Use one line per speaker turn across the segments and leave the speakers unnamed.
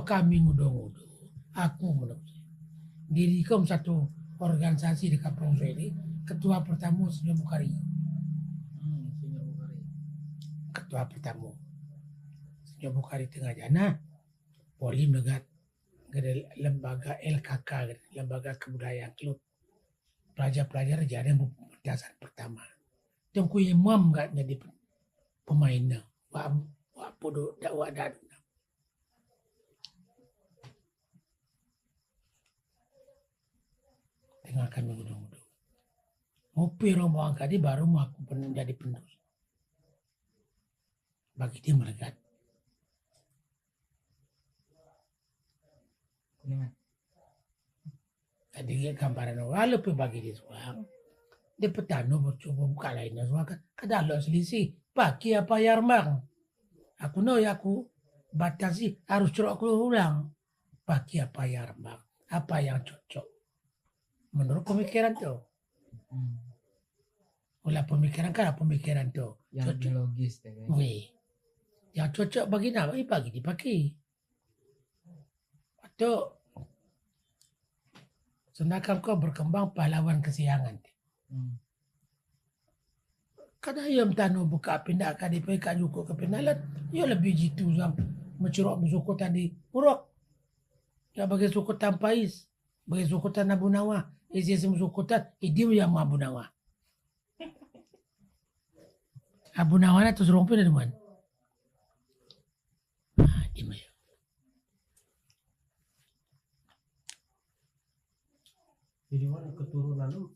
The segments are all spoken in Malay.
kami ngudo-ngudo, aku menurut saya. Dirikom satu organisasi di kampung saya ini, ketua pertama Senior Bukhari.
Senior Bukhari.
Ketua pertama Senior Bukhari Tengah Jana, Poli Megat, lembaga LKK, lembaga kebudayaan klub. Pelajar-pelajar jadi berdasar pertama. Tengku imam gak jadi pemainnya. Wak podo dakwah dan tengah kami ngudo-ngudo. Ngopi rombongan kadi baru mau aku jadi penerus. Bagi dia melekat. Tadi dia gambaran walaupun bagi dia suang. Dia petano bercoba buka lainnya suang kan. Kadang selisih. Pagi apa yarmang. Aku no ya aku batasi harus curok ulang. Pagi apa yarmang. Apa yang cocok. Menurut pemikiran tuh. Ulah pemikiran kan pemikiran tuh.
Yang
Cocok.
logis ya kan.
Wih. Yang cocok bagi nama bagi dipakai. Atau sedangkan kau berkembang pahlawan kesiangan. Kada ayam tanu buka pindah KDP kak juko ke penalat. Ya lebih jitu sam mencurok musuku tadi purok. Ya bagi suku tampais. Bagi suku tan Abu Nawa. Isi suku tan idim yang Abu Nawa. Abu Nawa na terus rompi dari mana? Di mana?
Jadi mana keturunan lu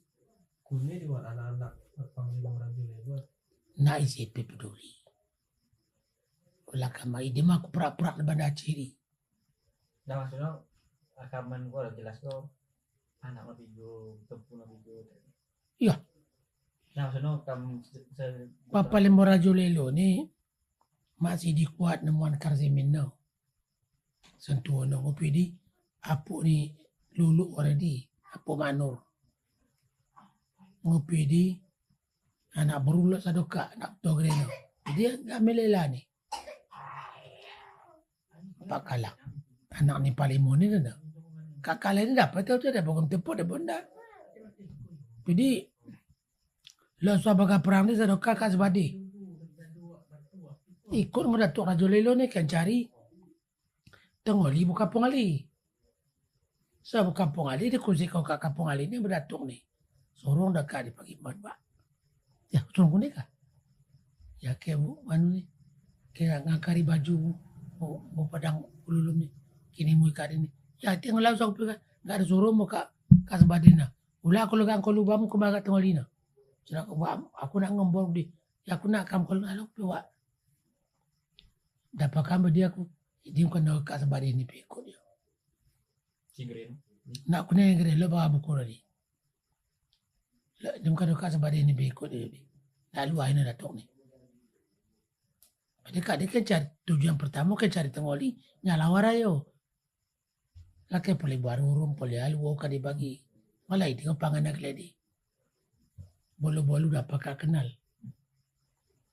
kuning di mana anak-anak panglima Raja Lego.
Na isi peduli. Ulah kama idim aku pura-pura di banda ciri.
Nah maksudnya rekaman gua udah jelas kok anak video, tempu video.
Iya.
Nah maksudnya kamu
Papa Lemborajo Lelo ni masih dikuat nemuan Karzimin no. Sentuh no ngopi di apu ni lulu already. Apu manur. Ngopi di anak berulat sadoka nak togreno. Dia enggak melela ni. Pak Kalak. Anak ni Palimo ni dah. Kakak lain dapat tahu tu dah bangun tempat dah benda. Jadi lo sahabat perang ni sadoka kat sebadi. Ikut mendatuk Raja Lelo ni kan cari tengoli buka pengali. Saya buka pengali dia kunci kau kat kampung Ali ni berdatuk ni. Sorong dekat di pagi pak. Ya sorong ni kah? Ya ke bu anu ni. Kira ngakari baju mau padang ululum ni. Kini mu ikat ini. Ya tengok langsung pergi enggak ada suruh mau kat sebadina. Ulah aku legang kau lubam aku magat tengolina. Sudah aku nak ngembor di. Ya aku nak kam kalau lalu piwak. Dapat kamu dia aku dia kan nak kat sebadina ni pikut dia.
Cigreen.
Nak kena yang gede lo bawa buku tadi. Dia kan kat sebadina ni pikut dia. Lalu akhirnya datuk ni. Dia kan cari tujuan pertama kan cari tengoli nyala warayo. Laki boleh baru rum boleh alu kan dibagi. Malah itu pangan nak lady. Bolu-bolu dapat kak kenal.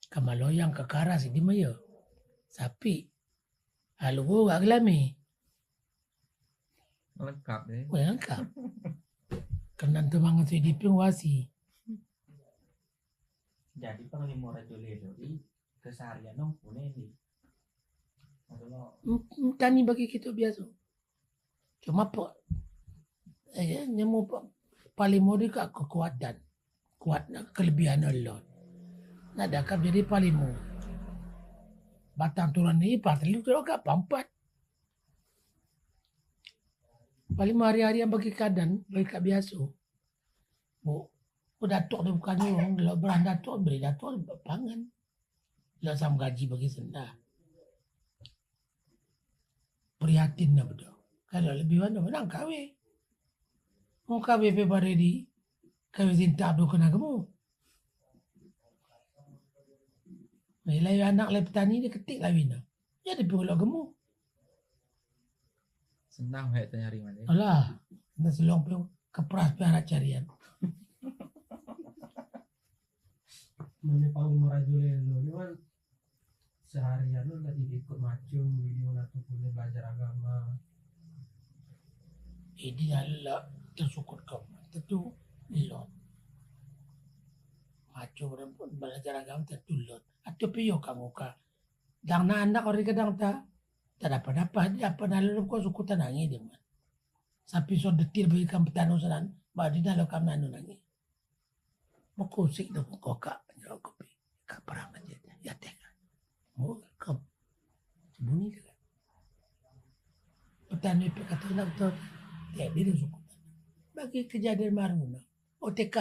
Kamaloyang kekara sih di mayo. Sapi. Alu gak gelami.
Lengkap deh.
Lengkap. Kenan tu mangan si diping wasi.
Jadi panglima Raja Lelo ini keseharian dong punya ini. Maksudnya
Tani bagi kita biasa. Cuma nemu paling modi ke kekuatan. Kuatnya kelebihan Allah. Nah dakap jadi paling mau. Batang turun ni patli tu agak pampat. Paling hari-hari yang bagi kadan bagi kat biasa. Datuk dia bukannya orang kalau berang datuk beri datuk pangan. Lah sam gaji bagi senda. Prihatin dah betul. Kalau lebih mana kawe. Mau kawe pe bare di kawe cinta abdo kena kamu. Nilai anak le petani dia ketik lah wina. Jadi pula kamu.
senang kayak nyari mana.
Alah, dah selong pe kepras pe anak carian.
Mana panglima Raja Lelo ni kan seharian lu tadi ikut macung video atau boleh belajar agama.
Ini adalah tersukut kau. Tentu lot. Macu pun belajar agama tentu lot. Atau piyo kamu ka. Dang na anak orang kadang tak dapat lalu kau suku tanangi dia man. Sapi so detil bagi kamu petanu sanan. Badi dalam kamu nanu nangi. Makusik dah kau kak penyerokopi. Kak perang aja. Ya tega. Oh kau bunyi kan. Petani kata nak tahu. Ya dia suku. Bagi kejadian maruna. OTK.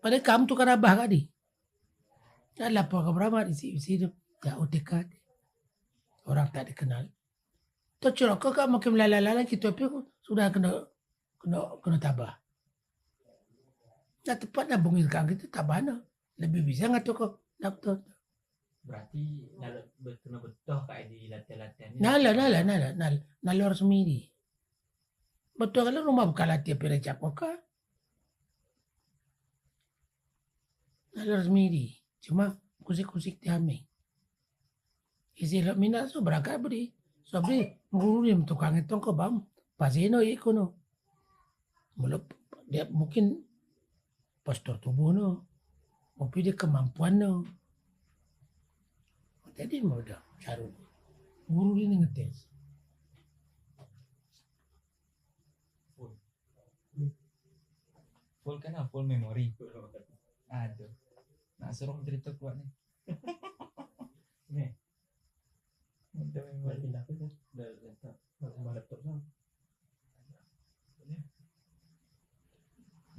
Pada kamu tu kan abah kadi. Ya lapor ke berapa di sini. Ya OTK. Orang tak dikenal. Tu curang kau makin melalala kita pun sudah kena tabah. Nah tepat nak bungil kang kita tabah na. Lebih bisa nggak tu kau doktor.
Berarti kena betul kayak di latihan-latihan.
Nala resmi di. Betul kalau rumah bukan latihan perecap kau. Nala resmi di. Cuma kusik-kusik diambil. Isi lok mina so berangkat beri. So beri ngurulim tukang itu ke bam. Pasino ikono. Mulut dia mungkin postur tubuh no. Mungkin dia kemampuan no. Jadi mudah cari. Guru ini ngetes.
Full kan full memory. Aduh. Nak suruh cerita kuat nih. Nih. Udah memory.
Pindah ke
Udah laptop.
laptop sama.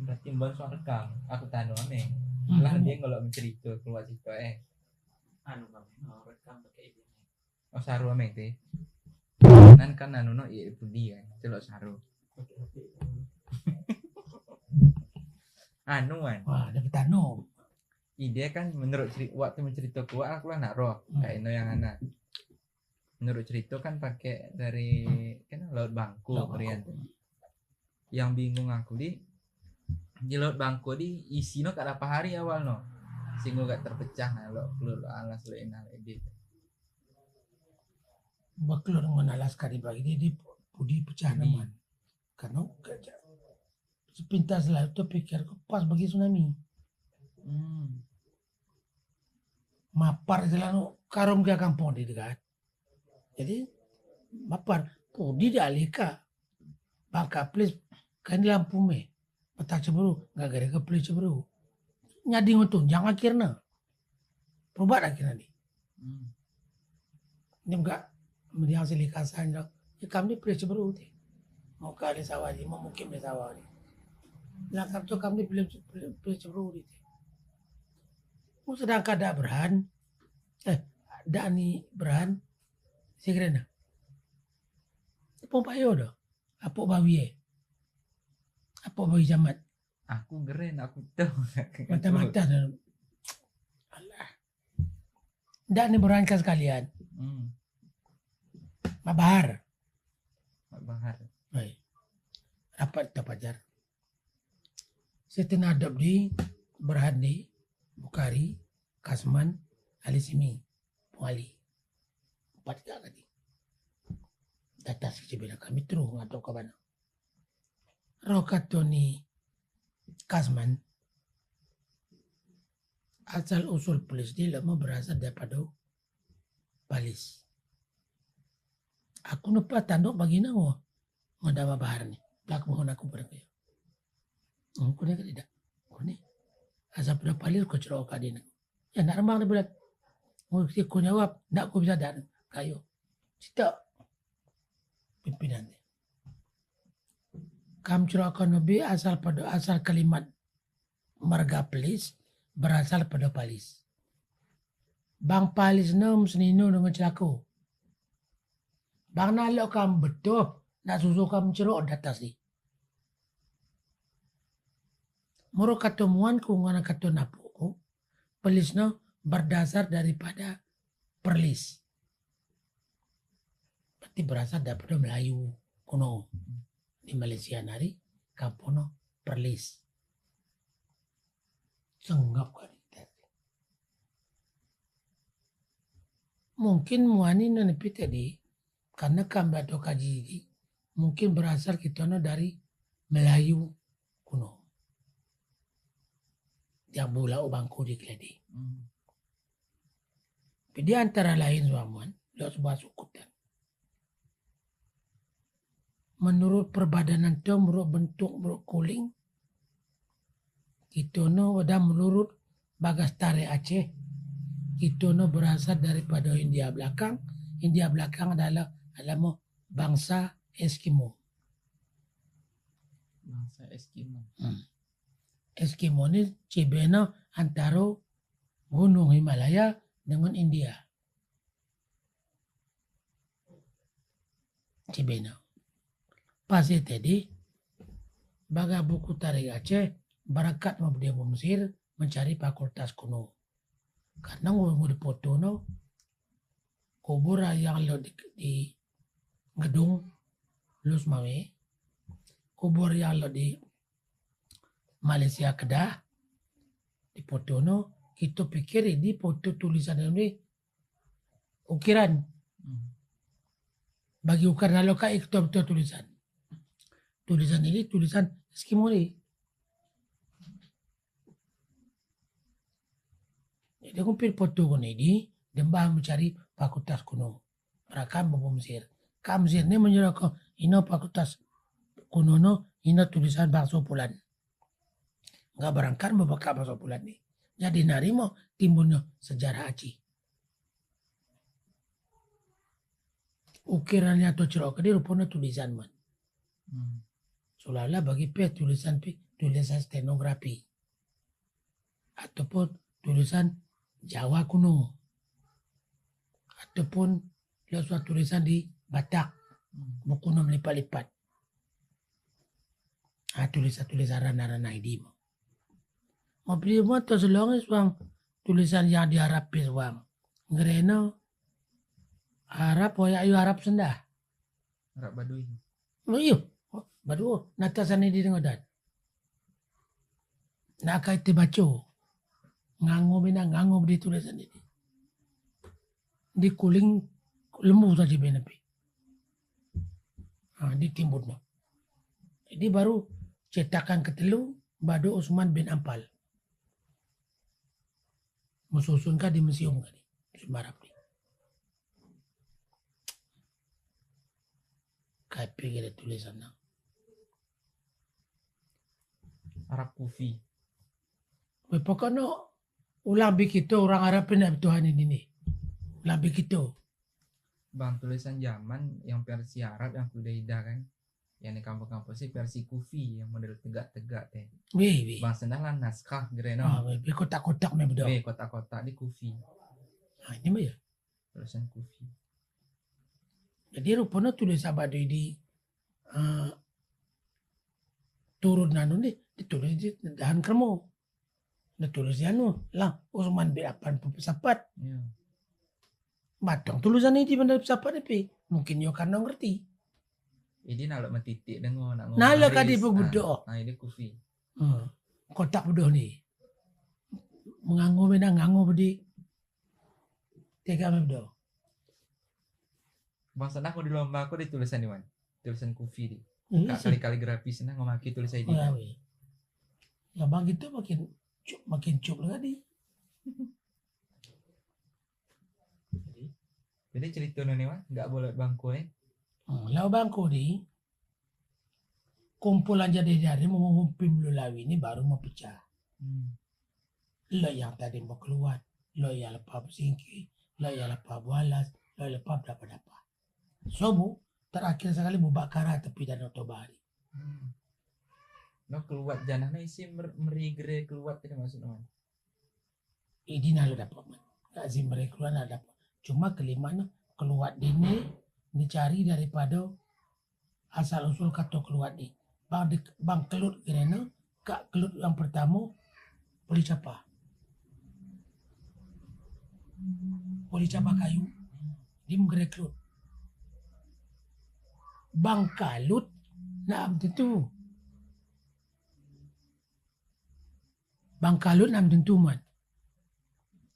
Berarti mbak soal rekam. Aku tanya nih. Lah dia kalau mencerita keluar cerita anu kami rekam pakai ini. Oh saru ameng teh. Nan kan anu no iya itu dia. Celok saru. Anu kan.
Wah, ada petano.
Ide kan menurut waktu mencerita kuat aku lah nak roh kayak no yang anak. Menurut cerita kan pakai dari kan laut bangku Rian. Yang bingung aku di laut bangku di isi no kada apa hari awal no. Sehingga gak terpecah nah lo alas lo enal edit.
Baklur menalas kari bagi dia pudi pecah naman. Karena sepintas lalu tu pikir pas bagi tsunami. Mapar selalu karom ke kampung di dekat. Jadi mapar pudi di alika. Bangka please kan di lampu me. Petak ceburu nggak gara ke please ceburu. Nyadi ngutung jangan akhirnya. Perubat akhirnya di. Ini enggak meriang silikasan dok. Ya kami please ceburu ti. Mau kali sawah di mau mungkin di sawah di. Langkap tu kami please ceburu di. Mau sedang kada berhan. Ada ni berhan. Sekarang. Apa payo dah? Apa bawi Apa bawi jamat?
Aku keren aku tahu.
Mata-mata dah. Alah. Dah ni berangkat sekalian. Mabahar.
Bahar.
Baik. Rapat tapajar. Setin adab di Berhadi, Bukari, Kasman, Alisimi, Puali. 4 kali. Data si bila kami terus atau ke mana. Rokatoni Kasman asal usul polis dia lama berasal daripada Palis. Aku lupa tanduk bagi nama Ngodama Bahar ni. Belak mohon aku pada kaya. Aku ni tidak. Aku ni asal pada Palis kau cerok kadin. Ya nak rembang dia bulat. Aku jawab nak aku bisa dan kayo. Cita pimpinan dia. Kam cerokkan lebih asal kalimat marga Palis berasal pada Palis. Bang Palis nom senino dengan celaku. Bang nalok kam betul nak susu kam cerok di atas ni. Moro ketemuan ku ngana kata napu Palis no berdasar daripada Perlis. Berarti berasal daripada Melayu kuno. Di Malaysia nari kampono Perlis. Senggap kali. mungkin muani nenepi tadi karena kamba atau kaji mungkin berasal kita dari Melayu kuno yang bula bangku di keledi. Jadi antara lain suamuan lo sebuah suku dan menurut perbadanan itu menurut bentuk menurut kuling itu wadah menurut Bagas Tare Aceh itu berasal daripada India belakang. India belakang adalah bangsa Eskimo.
Bangsa Eskimo.
Eskimo ini cibena antara Gunung Himalaya dengan India. Cibena. Pas tadi baga buku Tare Aceh berangkat mau dia Mesir mencari fakultas kuno. Karena mau dipoto kubur yang lo di gedung Lus Mawe, kubur yang lo di Malaysia Kedah, di foto kita pikir ini foto tulisan ini ukiran. Bagi ukiran lo kayak itu betul tulisan. Tulisan ini tulisan Eskimo ini. Jadi kumpul foto ini dembah mencari fakultas kuno. Mereka mau Mesir. Mesir ini menyuruh ini fakultas kuno ini tulisan bahasa Pulan. Nggak berangkat membaca bahasa Pulan nih. Jadi narimo timbulnya sejarah Aceh. Ukirannya atau cerok ini rupanya tulisan man. Seolah-olah bagi tulisan stenografi ataupun tulisan Jawa kuno ataupun suatu tulisan di Batak buku melipat-lipat. Tulisan rana-rana ini mau beli motor selongi suang tulisan yang di Arab suang ngereno Arab ayu Arab sendah
Arab Baduy.
Oh iya baru natasan ini dengodan nak kait baca nganggo di tulisan ini di kuling lembu saja benepi di timbunnya jadi baru cetakan ketelu Bado Usman bin Ampal mususunkan di museum kan di Arab ni kayak pikir tulisan
Arab Kufi.
Pokoknya ulang begitu orang Arab pindah Tuhan ini. Ulang begitu.
Bang tulisan zaman yang versi Arab yang kulidah kan. Yang di kampung-kampung sih versi Kufi yang model tegak-tegak teh.
Wih.
Bang sendah lah naskah gereno.
Kotak-kotak me bedo.
Kotak-kotak di Kufi.
Ini mah ya.
Tulisan Kufi.
Jadi rupanya tulisan Baduy di turun nanu nih ditulis di dahan kermo. Ditulis lah Usman bin Affan pesapat.
Iya.
Batang tulisan ini di benda pesapat tapi mungkin yo karena ngerti.
Ini nalok metitik dengo nak ngomong.
Nalo kadi bebudo.
Nah ini Kufi.
Kotak bedo nih. Nganggo bedi. Tega bedo.
Bang senang aku di lomba aku di tulisan di mana? Tulisan Kufi di.
Iya sih.
Kali kaligrafi senang ngomaki tulisan ini.
Ya bang itu makin cup lagi.
Jadi cerita nih mah nggak boleh bangku
Lau bangku di kumpulan jadi mau ngumpim lulawi ini baru mau pecah. Lo yang tadi mau keluar, lo yang lepas singki, lo yang lepas bualas, lo yang lepas dapat. Sobu terakhir sekali mubakara tepi Danau Tobari.
No keluar janahnya isi merigre keluar tidak maksudnya.
Ini nalu dapat man. Gak sih mereka keluar nalu dapat. Cuma kelima keluar ini dicari daripada asal usul kata keluar di. Bang kelut gerena, kak kelut yang pertama policapa. Policapa kayu. Dia menggerak kelut. Bang kalut nak tentu. Bang kalut nam tentu man.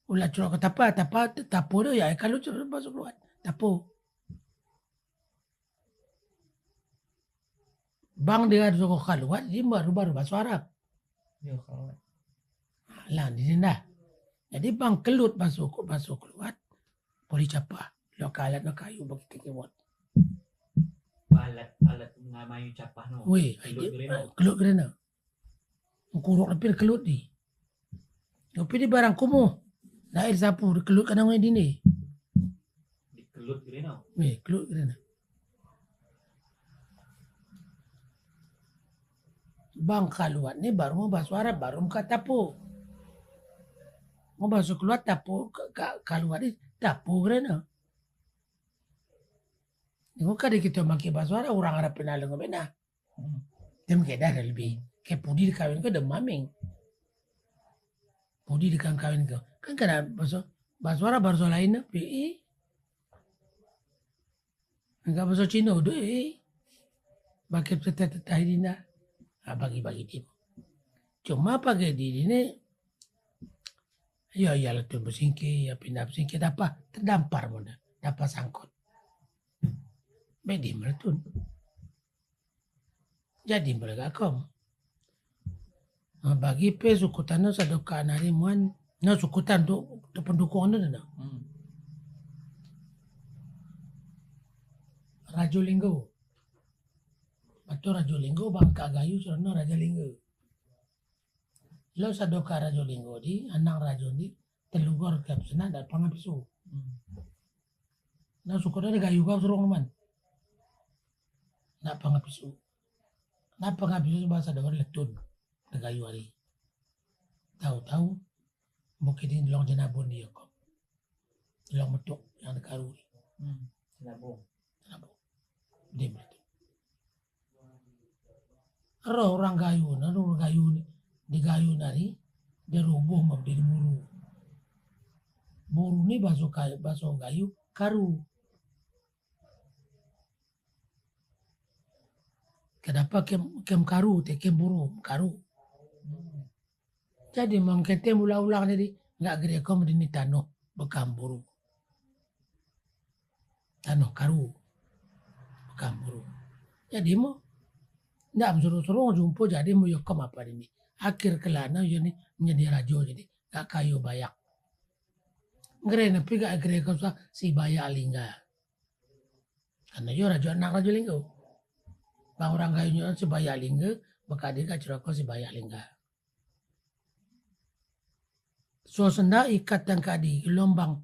Ulah curah ke tapo tu ya kalau curah masuk keluar. Tapo. Bang dia ada suruh keluar, dia baru bahasa Arab.
Yo kalau
Lah di sini dah. Jadi bang kelut masuk keluar, boleh capa. Lo kalat lo kayu bagi kewat.
alat ngamayu capah no.
Weh,
Kelut gereno.
kelut kerana. Kuruk lebih kelut di. Tapi di barang kumuh. Lahir sapu, kelut kadang di ni.
Dikelut gereno.
Weh, kelut kerana. Bang keluar ni baru mau bahasa Arab, baru muka tapu. Mau bahasa keluar tapu, keluar ni tapu kerana. Ni muka dia kita makin bahasa Arab, orang Arab pernah lengan benar. Dia mungkin dah lebih. Kayak pudi dikawin ke demaming. Pudi dikawin ke. Kan kena bahasa Arab bahasa lain na. Enggak bahasa Cina udah Bagi teteh di na. Bagi-bagi dia. Cuma pakai diri ni. Ya letun bersingkir, ya pindah bersingkir. Dapat terdampar pun dah. Dapat sangkut. Bedi meletun. Jadi mereka kom. Bagi pe sukutan sa doka nari muan na sukutan tu pendukung na. Rajo Linggo. Atau Rajo Linggo bangka gayu sono Raja Linggo. Lo sa doka Rajo Linggo di anak Rajo di telugor ke sana dan pangapisu. Na sukutan gayu ka surong man. Na pangapisu. Na pangapisu bahasa dawan letun. Nagayu hari. Tahu-tahu mungkin ini long jenabon dia kok. Long metuk yang dekaruri.
Nabung.
Dia betul. Orang gayu ni di gayu nari dia rubuh mabdi buru. Buru ni baso gayu karu. Kenapa kem karu te kem buru karu. Jadi mengkete ulang-ulang jadi nggak gede kom di ni tanah bekam buru. Tanah karu bekam buru. Jadi mo nggak suruh jumpa jadi mo yokom apa ini. Akhir kelana jadi menjadi rajo jadi nggak kayu bayak. Ngere nepi gak gede kom si bayak lingga. Karena yo rajo anak rajo lingga. Bang orang kayunya si bayak lingga, bekadi ka curako si bayak lingga. So senda ikat dan kadi gelombang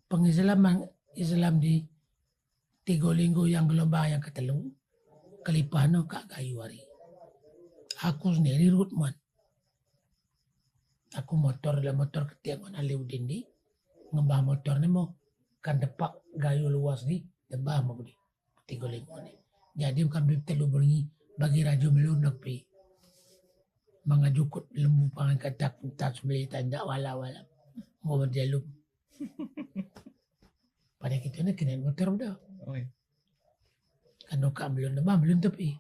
pengislaman Islam di Tigo Linggo yang gelombang yang ketelu kelipano kak kayu hari. Aku sendiri rutman. Aku motor ketiak on Aliudin di ngembah motor ni mo kan depak gayu luas di tebah mo di Tigo Linggo ni. Jadi bukan beli telu bernyi bagi rajo melunak pi. Mengajukut lembu pangan katak tak sebeli tanda wala-wala. Ngomong jalum. Pada kita ni kena motor dah.
Oi.
Kan doka belum tepi.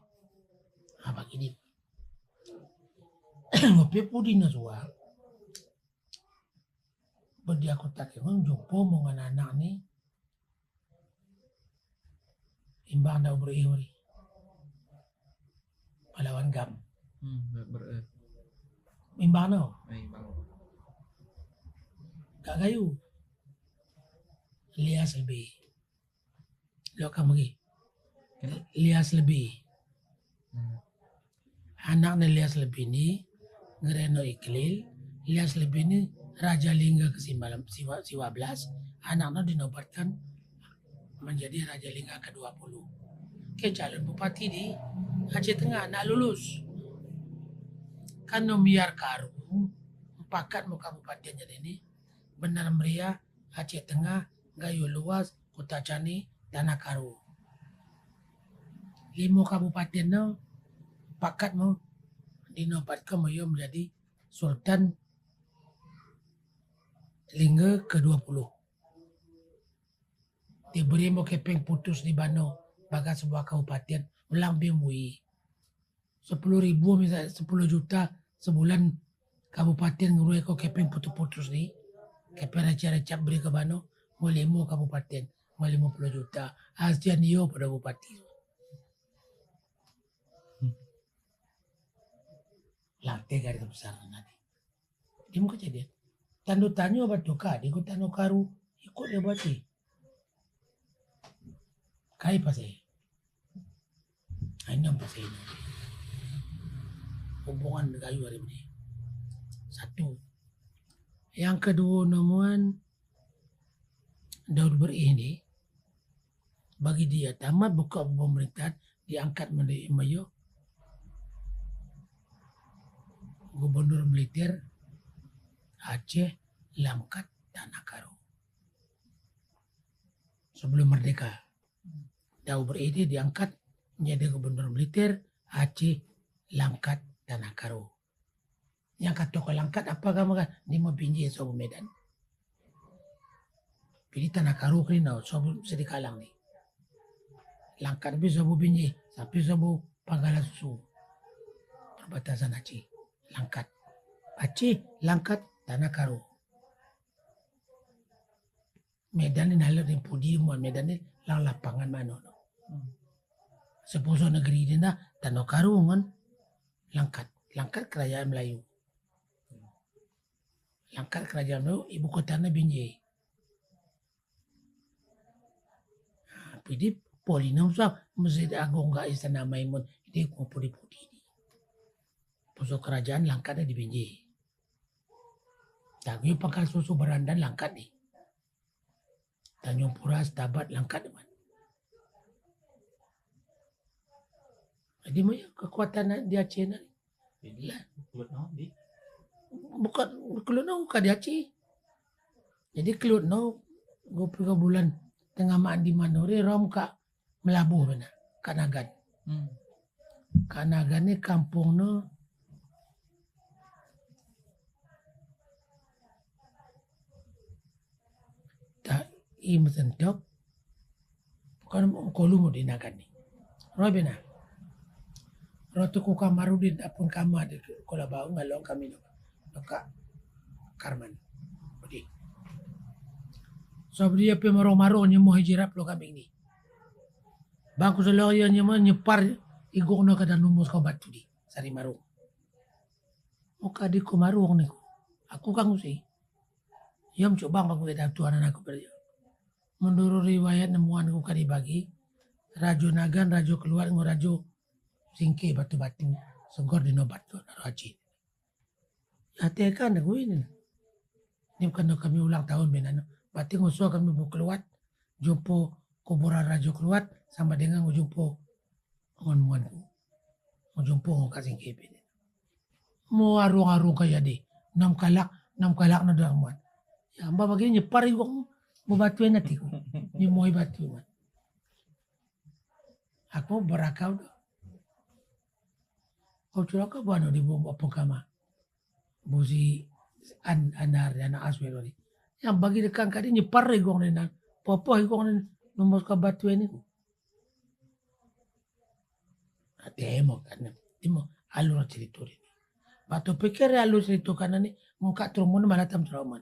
Bagi ni. Ngopi pudi na suwa. Bodi aku tak kira jumpa mongan anak ni. Imbang dah beri. Pahlawan gam. Imbang no. Kak kayu. Lias lebih. Lo kamu lagi. Lias lebih. Anak ni lias lebih ni. Ngereno iklil. Lias lebih ni Raja Lingga ke-12. Anaknya dinobatkan menjadi Raja Lingga ke-20. Ke calon bupati di Aceh Tengah nak lulus. Kan nomiar karu pakat muka bupati jadi ini benar meriah Aceh Tengah gayu luas kota Cani tanah karu. 5 kabupaten no pakat mau dinobatkan menjadi Sultan Lingga ke-20. Diberi mau kepeng putus di Bano bagai sebuah kabupaten ulang bimui 10.000 misalnya 10 juta sebulan kabupaten ngurui kau kepeng putus-putus ni Keperecap beri ke bano, mau 5 kabupaten, mau 50 juta. Asian yo pada bupati. Lantai garis besar nanti. Dia mau kejadian. Tandu tanyo obat doka, di kota Nokaru, ikut dia bati. Kai pasai. Ini pasai ini. Hubungan kayu hari ini. Satu. Yang kedua nemuan Daud ini bagi dia tamat buka pemerintahan diangkat menjadi Mayo gubernur militer Aceh, Langkat, Tanah Karo. Sebelum merdeka, Daud ini diangkat menjadi gubernur militer Aceh, Langkat, Tanah Karo. Yang kata ke Langkat apa kamu kan? Ini mau pinjai sobu Medan. Pilih Tanah Karo kena sobu sedikalang nih. Langkat bisa sobu pinjai, tapi sobu Panggala Susu. Perbatasan Aceh, Langkat. Aceh, Langkat, Tanah Karo. Medan ini halir di pudi, Medan ini lang lapangan mana. Sepuso negeri ini dah Tanah Karo kan Langkat. Langkat kerajaan Melayu. Langkat kerajaan Melayu, ibu kotanya Binjai. Pidi Polina usah Masjid Agung gak Istana Maimun ini kumpul-pudi ini. Pusat kerajaan Langkatnya di Binjai. Tapi Pangkal Susu Berandan Langkat nih. Tanjung Pura Setabat Langkat teman. Jadi kekuatan di Aceh ni.
Jadi keluar no di
Bukan keluar bukan di Aceh. Jadi keluar gue pergi bulan tengah maan di Manore rom kak melabuh benar Kanagan. Kanagan ni kampung tak imesentok bukan kolum di Nagan ni. Roy benar. Rotu ku kamarudin apun kama di kola bau ngalong kami Kak Karman. Budi. So dia pe maro-maro nyemo hijirap lo kami ini. Bangku selo ya nyemo nyepar igok no kada numus ka batu di sari maru. Oka di ko maru ni ko. Aku kang usi. Yam coba bangku kada tuan aku beri. Menurut riwayat nemuan ku kadi bagi Rajo Nagan, Rajo keluar Rajo singke batu-batu segor di nobat tu Aceh. Hatikan aku ini. Ini bukan kami ulang tahun benar. Berarti ngusul kami mau keluar jumpo kuburan Rajo keluar sama dengan jumpo muan mau jumpo kasih kepe. Mau arung-arung kayak di 6 kalak na doang muan. Ya mbak begini nyepar igong mau batuin nanti ku. Nyemoi batu muan. Aku berakau dah. Kau curah ke buano di bawah pengkama. Busi anar dan aswel ni. Yang bagi dekan kadi nyepar igong ni nang. Popo igong ni nomor ke batu ini ku. Temo kan. Temo alur cerita ni. Batu pikir alur cerita kan ni muka trumun malatam trauman.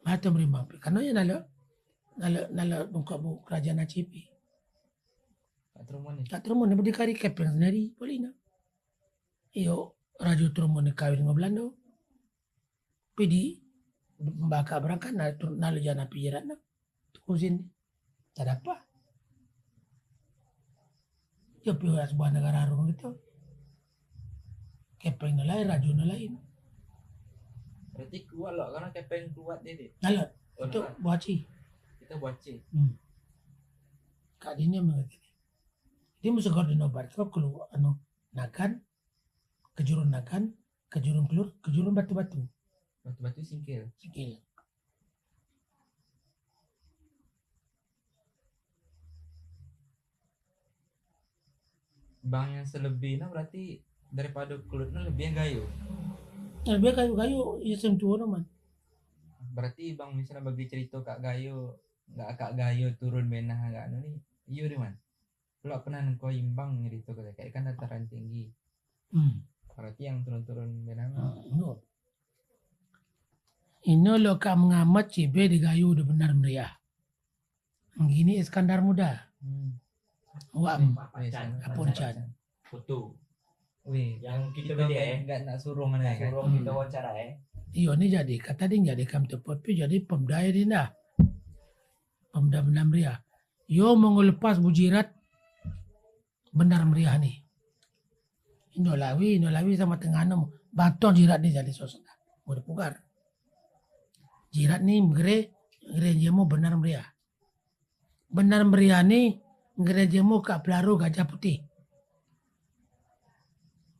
Malatam rimang. Karena ya nalo muka bu kerajaan Aceh. Tak trumun ni berdikari kepeng sendiri Polina. Iyo Rajo Trumon kawin ng Belanda. Pidi baka berangkat nalo jana pijiran na. Tukusin. Tada pa. Iyo piwas buwan nagararong gitu. Kepeng na lain, Rajo na lain.
Berarti kuat loh karena kepeng kuat ini.
Nalo,
Oh,
itu
nah,
buaci.
kita buat C.
Kak dinya mengerti. Dia mesti gor di nobar. Kau keluar Nagan. Kejurun Nagan, kejurun Kelur, kejurun batu-batu.
Batu-batu singkil.
Sikil.
Bang yang selebihnya berarti daripada kulitnya lebih yang gayo.
Lebih kayu-kayu, ya sentuh naman.
Berarti bang misalnya bagi cerita kak gayo, nggak kak gayo turun benah nggak nih, iya di mana? Lo pernah nengko imbang gitu kayak kan dataran tinggi. Berarti yang turun-turun benah mah.
No. Ini lo kak mengamat cibe digayu udah benar meriah. Gini Iskandar Muda. Wah,
Papacan.
Apun Chan.
Foto.
Wih,
Yang kita
kita
beli
nggak nak suruh mana kan?
Suruh kita wawancara
Iyo ni jadi kata dia jadi kam tepat pi jadi pemdaya dia dah. Pemda benar meriah. Yo mau ngelepas bujirat benar meriah nih. Inolawi sama Tenganom. Bantuan jirat nih jadi sosok. Udah pugar. Jirat nih gereja mau benar meriah. Benar meriah nih gereja mau Kak Pelaru Gajah Putih.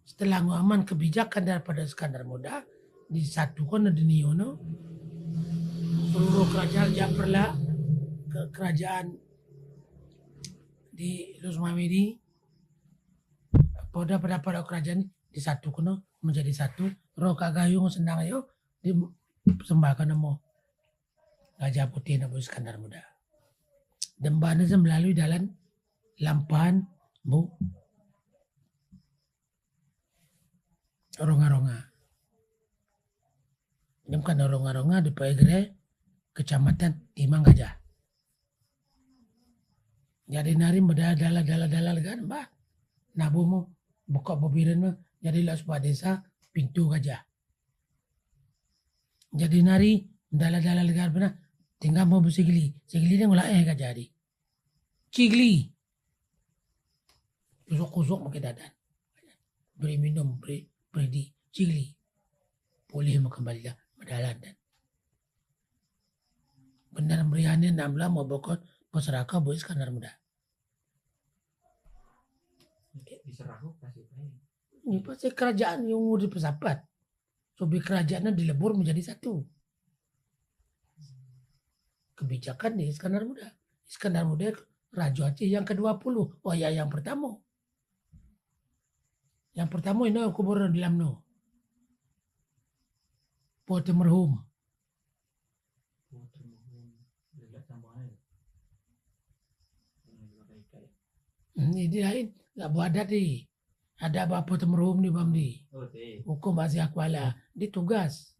Setelah ngaman kebijakan daripada Iskandar Muda, disatukan di Niono, seluruh kerajaan Japerla, kerajaan di Lusmamidi, pada kerajaan disatukan menjadi satu. Roh Kagayung senang yo disembahkan namo Gajah Putih namo Iskandar Muda. Dembana melalui jalan lampahan bu ronga-ronga. Ini bukan ronga-ronga di Paegre, kecamatan Timang Gajah. Jadi nari dalal kan, mbak. Nabumu buka bobiran jadi las desa pintu gajah. Jadi nari dalal kan benar. Tinggal mau sigli dia ngulai gajah di. Cigli. Kusuk pakai dadan. Beri minum, beri di cigli. Boleh mau kembali dah berdalan dan benar meriahnya 16 mau bokot masyarakat buat Iskandar Muda.
diserah kasih baik.
Ini pasti kerajaan yang mau dipesapat. Sobi kerajaannya dilebur menjadi satu. Kebijakan di Iskandar Muda. Iskandar Muda Raja Aceh yang ke-20. Oh ya yang pertama. Yang pertama ini aku baru di Lamno. Pote merhum. Ini lain. Nggak buat adat di. Ada apa pote merhum di Bamdi.
Oh, teh.
Hukum masih akwala. Di tugas.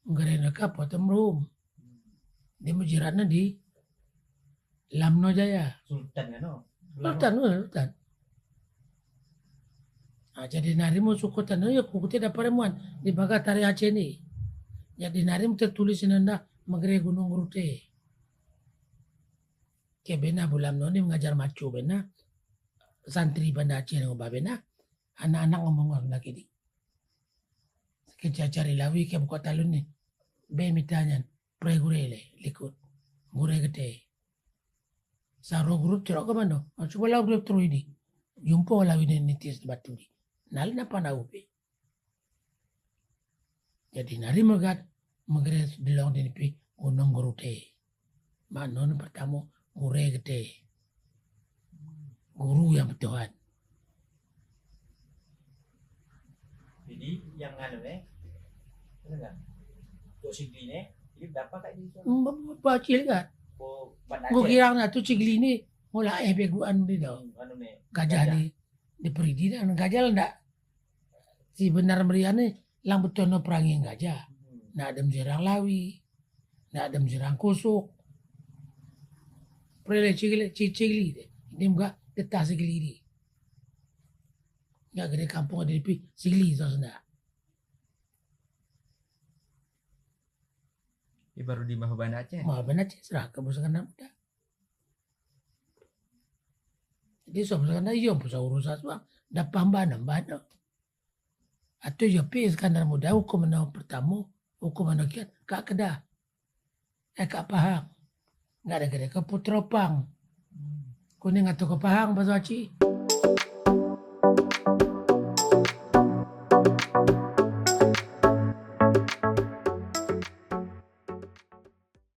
Nggak ada pote merhum. Dia mujiratnya di Lamno Jaya.
Sultan kan no.
Sultan. Nah, jadi narimu sukutan ya kukuti dapat remuan di bagat tari Aceh ini. Jadi narim tertulis nanda magre gunung rute. Ke bena bulam noni mengajar macu bena santri banda Aceh ngobah bena anak-anak ngomong orang lagi di. Cari lawi ke buka talun nih. Be mitanya pre gurele likut gure gede. Saro grup cerok ke mana? Coba lau grup terus ini. Jumpa lawi nitis batu di. Nal na panaupi. Jadi nari magres dilong dinipi gunung gurute. Manon pertama gure gede. Guru yang betulan.
Jadi yang anu enggak? Sigli ini berapa kayak gitu?
Bacil kan?
Oh, Banda
Gue
Aceh.
kira na tu cigli ni mulai beguan di daw.
Anu nih.
Gajah di peridi dan gajah ndak si benar meriane lang betul no perangi gajah. Nak ada jerang lawi, nak ada jerang kusuk. Prele cigli deh. Ini juga getah sigli di. Nggak gede kampung ada di sigli sosna.
Ini baru di Bawah Banda Aceh.
Mau benar sih serah ke Iskandar Muda. Jadi sebenarnya iya bisa urusan semua. Dapat nambah. Atau ya pi Iskandar Muda hukum mana pertama, hukum mana kiat kak kedah. Kak Pahang. Nggak ada gede ke Putropang. Kuning atau ke Pahang bahasa Aceh.